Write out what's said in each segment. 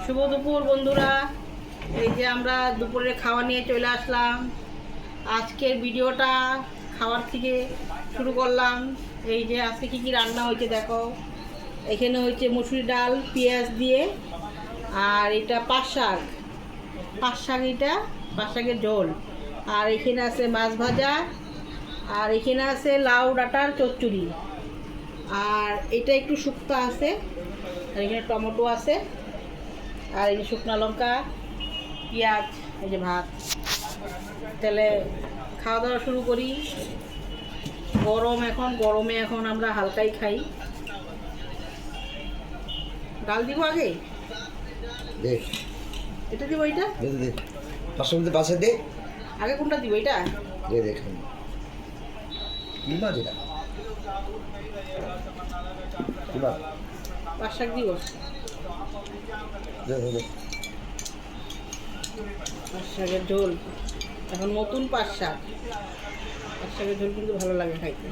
শুভ দুপুর বন্ধুরা। এই যে আমরা দুপুরে খাওয়া নিয়ে চলে আসলাম। আজকের ভিডিওটা খাওয়ার থেকে শুরু করলাম। এই যে আজকে কী কী রান্না হয়েছে দেখো। এখানে হচ্ছে মুসুরি ডাল পেঁয়াজ দিয়ে, আর এটা পাট শাক, এটা পাট শাকের ঝোল। আর এখানে আছে মাছ ভাজা, আর এখানে আছে লাউ ডাঁটার চচ্চড়ি, আর এটা একটু শুক্তো আছে, আর এখানে টমেটো আছে, আর এই যে শুকনো লঙ্কা, পেঁয়াজ, এই যে ভাত। তাহলে খাওয়া দাওয়া শুরু করি। গরমে এখন আমরা হালকাই খাই। ডাল দিব আগে, এটা দিব, এটা পাশে দে। আগে কোনটা দিব? এটা দে দেখুন পাট শাক দিব। পাট শাকের ঝোল, এখন নতুন পাট শাকের ঝোল কিন্তু ভালো লাগে খাইতে।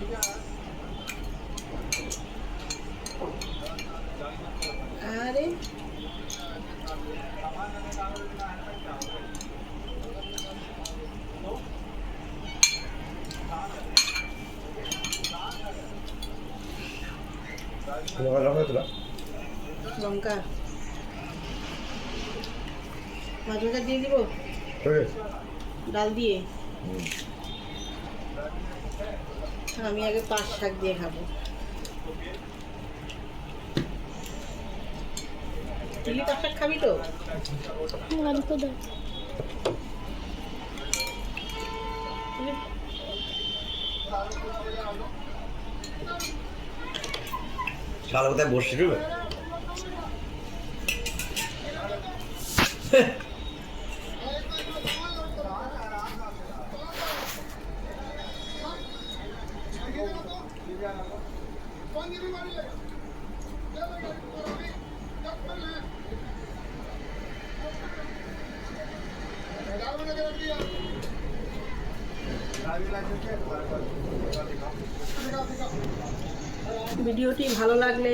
আরে লঙ্কা মাছ ভাজা দিয়ে দিব ডাল দিয়ে। আমি আগে পাট শাক দিয়ে খাবো। চিলি পাট শাক খাবি তো? শালা কোথায় বসছি রে? ভিডিওটি ভালো লাগলে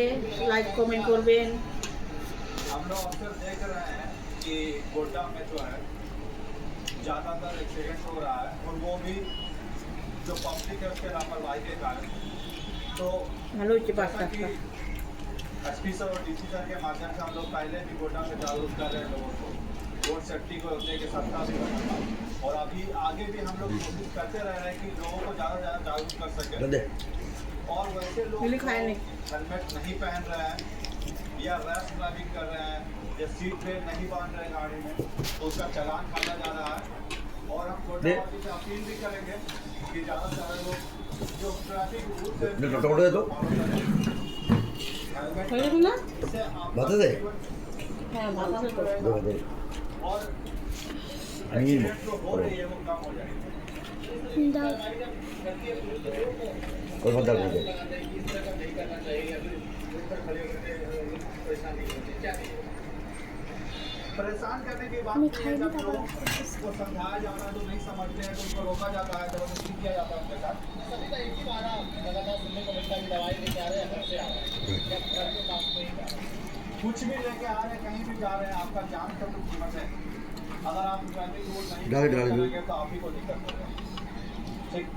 লাইক কমেंट করবেন। हम लोग अक्सर देख रहे हैं कि गोड्डा में जो है ज़्यादातर एक्सीडेंट हो रहा है, और वो भी जो पब्लिक है उसके लापरवाही के कारण। तो ভালো হচ্ছে পাট শাকটা। एसपी सर और डीसी सर के माध्यम से हम लोग पहले भी गोड्डा में जागरूक कर रहे हैं लोगों को, रोड सेफ्टी को रोकने के सप्ताह भी बनाना, और अभी आगे भी हम लोग कोशिश करते रह रहे हैं कि लोगों को ज़्यादा से ज़्यादा जागरूक कर सकें। और वैसे लोग हेलमेट नहीं पहन रहे हैं या रैश ड्राइविंग कर रहे हैं या सीट बेल्ट नहीं बांध रहे हैं गाड़ी में, तो उसका चालान काटा जा रहा है। और हम गोड्डावासी से अपील भी करेंगे कि ज़्यादा से ज़्यादा लोग जो ट्रैफिक रूल्स है बता दे और एक्सीडेंट जो हो रही है वो कम हो जाएगी। और बता दे परेशान करने की बात नहीं है। जब लोगों को समझाया जाता है तो नहीं समझते हैं, तो उनको रोका जाता है, जबरदस्ती किया जाता है उनके साथ। एक ही बार लगातार सुनने को मिलता है कि दवाई लेके आ रहे हैं, घर से आ रहे हैं, कुछ भी लेके आ रहे हैं, कहीं भी जा रहे हैं, आपका जान का तो कीमत है। अगर आप ट्रैफिक रूल नहीं करेंगे तो आप ही को दिक्कत होगा। ठीक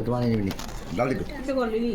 तुम्हारे नहीं मिली डाल दे। कैसे कर ली?